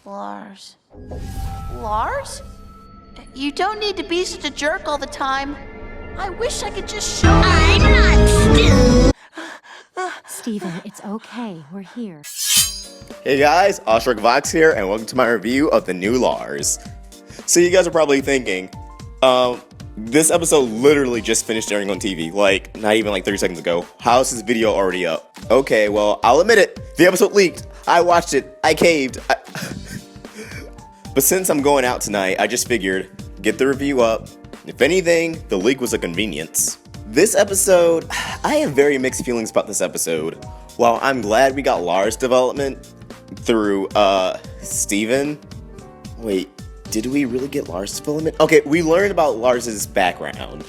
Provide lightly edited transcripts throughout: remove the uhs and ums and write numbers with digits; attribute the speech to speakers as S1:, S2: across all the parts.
S1: Lars. Lars? You don't need to be such a jerk all the time. I wish I could just show you.
S2: I'm not
S3: Steven, it's okay. We're here.
S4: Hey guys, Oshrik Vox here, and welcome to my review of the new LARS. So you guys are probably thinking, this episode literally just finished airing on TV, like, not even like 30 seconds ago. How is this video already up? Okay, well, I'll admit it, the episode leaked. I watched it, I caved. But since I'm going out tonight, I just figured, get the review up. If anything, the leak was a convenience. This episode, I have very mixed feelings about this episode. While I'm glad we got LARS development through, Steven. Wait, did we really get LARS development? Okay, we learned about Lars's background.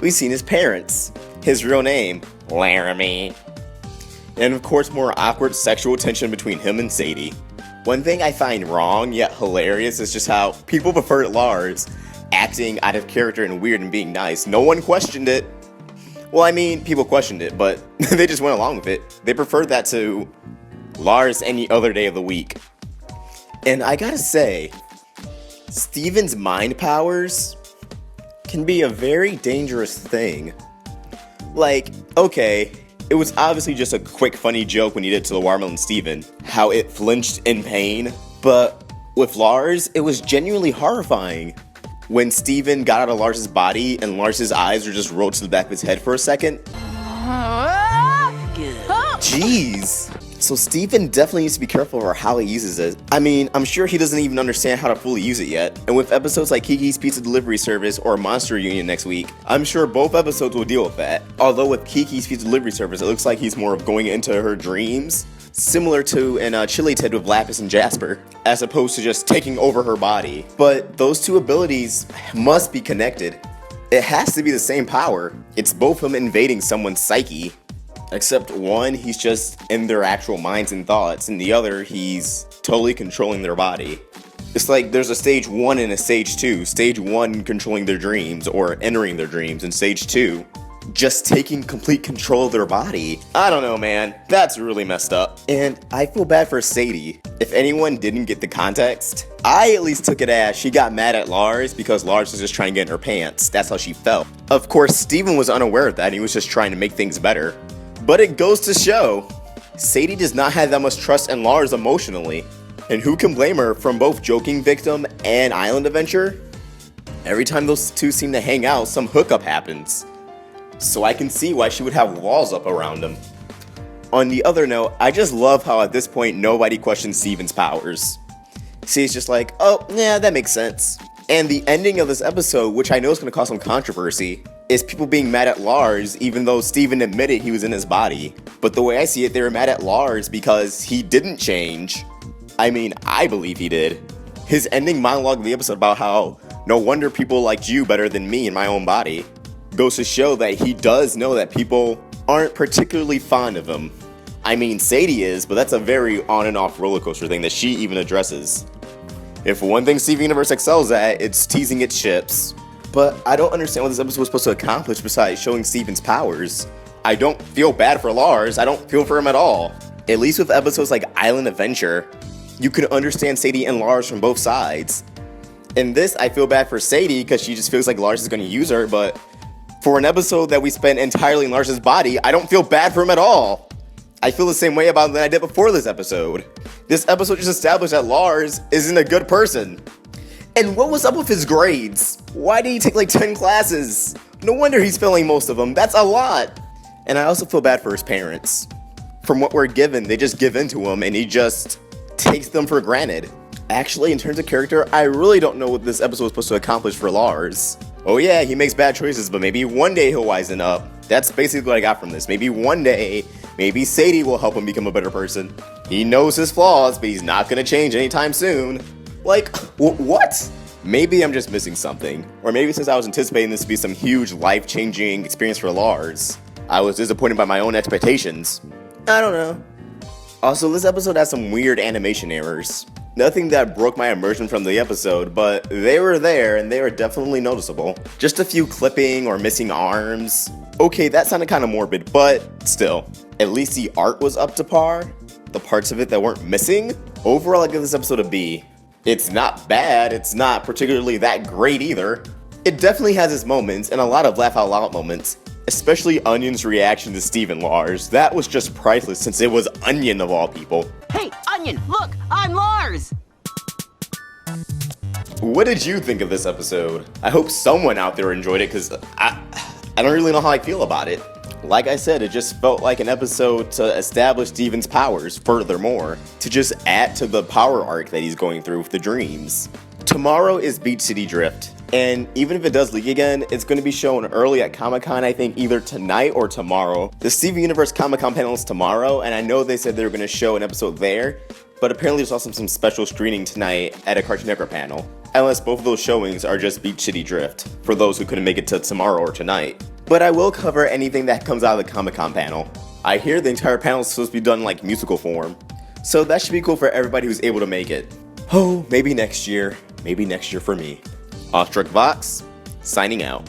S4: We've seen his parents, his real name, Laramie. And of course, more awkward sexual tension between him and Sadie. One thing I find wrong yet hilarious is just how people preferred Lars acting out of character and weird and being nice. No one questioned it. Well, I mean, people questioned it, but they just went along with it. They preferred that to Lars any other day of the week. And I gotta say, Steven's mind powers can be a very dangerous thing. Like, okay, it was obviously just a quick funny joke when he did it to the watermelon Steven, how it flinched in pain, but with Lars, it was genuinely horrifying. When Steven got out of Lars's body and Lars's eyes were just rolled to the back of his head for a second. Jeez. So Steven definitely needs to be careful for how he uses it. I mean, I'm sure he doesn't even understand how to fully use it yet. And with episodes like Kiki's Pizza Delivery Service or Monster Reunion next week, I'm sure both episodes will deal with that. Although with Kiki's Pizza Delivery Service, it looks like he's more of going into her dreams, similar to in Chili Ted with Lapis and Jasper, as opposed to just taking over her body. But those two abilities must be connected. It has to be the same power. It's both of them invading someone's psyche. Except one, he's just in their actual minds and thoughts, and the other, he's totally controlling their body. It's like there's a stage 1 and a stage 2. Stage 1 controlling their dreams or entering their dreams, and stage 2 just taking complete control of their body. I don't know, man. That's really messed up. And I feel bad for Sadie. If anyone didn't get the context, I at least took it as she got mad at Lars because Lars was just trying to get in her pants. That's how she felt. Of course, Steven was unaware of that and he was just trying to make things better. But it goes to show, Sadie does not have that much trust in Lars emotionally. And who can blame her from both Joking Victim and Island Adventure? Every time those two seem to hang out, some hookup happens. So I can see why she would have walls up around him. On the other note, I just love how at this point nobody questions Steven's powers. See, it's just like, oh, yeah, that makes sense. And the ending of this episode, which I know is going to cause some controversy, is people being mad at Lars even though Steven admitted he was in his body. But the way I see it, they were mad at Lars because he didn't change. I mean, I believe he did. His ending monologue of the episode about how no wonder people liked you better than me in my own body goes to show that he does know that people aren't particularly fond of him. I mean, Sadie is, but that's a very on and off roller coaster thing that she even addresses. If one thing Steven Universe excels at, it's teasing its ships. But I don't understand what this episode was supposed to accomplish besides showing Steven's powers. I don't feel bad for Lars, I don't feel for him at all. At least with episodes like Island Adventure, you can understand Sadie and Lars from both sides. In this, I feel bad for Sadie because she just feels like Lars is going to use her, but for an episode that we spent entirely in Lars's body, I don't feel bad for him at all. I feel the same way about him than I did before this episode. This episode just established that Lars isn't a good person. And what was up with his grades? Why did he take like 10 classes? No wonder he's failing most of them. That's a lot. And I also feel bad for his parents. From what we're given, they just give in to him and he just takes them for granted. Actually, in terms of character, I really don't know what this episode was supposed to accomplish for Lars. Oh yeah, he makes bad choices, but maybe one day he'll wisen up. That's basically what I got from this. Maybe one day, maybe Sadie will help him become a better person. He knows his flaws, but he's not gonna change anytime soon. Like, what? Maybe I'm just missing something. Or maybe since I was anticipating this to be some huge life-changing experience for Lars, I was disappointed by my own expectations. I don't know. Also, this episode has some weird animation errors. Nothing that broke my immersion from the episode, but they were there and they were definitely noticeable. Just a few clipping or missing arms. Okay, that sounded kind of morbid, but still, at least the art was up to par. the parts of it that weren't missing. Overall, I give this episode a B. It's not bad, it's not particularly that great either. It definitely has its moments, and a lot of laugh out loud moments. Especially Onion's reaction to Steve and Lars. That was just priceless since it was Onion of all people.
S5: Hey, Onion, look, I'm Lars!
S4: What did you think of this episode? I hope someone out there enjoyed it because I don't really know how I feel about it. Like I said, it just felt like an episode to establish Steven's powers furthermore, to just add to the power arc that he's going through with the dreams. Tomorrow is Beach City Drift, and even if it does leak again, it's going to be shown early at Comic-Con, I think either tonight or tomorrow. The Steven Universe Comic-Con panel is tomorrow, and I know they said they were going to show an episode there, but apparently there's also some special screening tonight at a Cartoon Network panel. Unless both of those showings are just Beach City Drift, for those who couldn't make it to tomorrow or tonight. But I will cover anything that comes out of the Comic-Con panel. I hear the entire panel is supposed to be done in like musical form, so that should be cool for everybody who's able to make it. Oh, maybe next year for me. Awestruck Vox, signing out.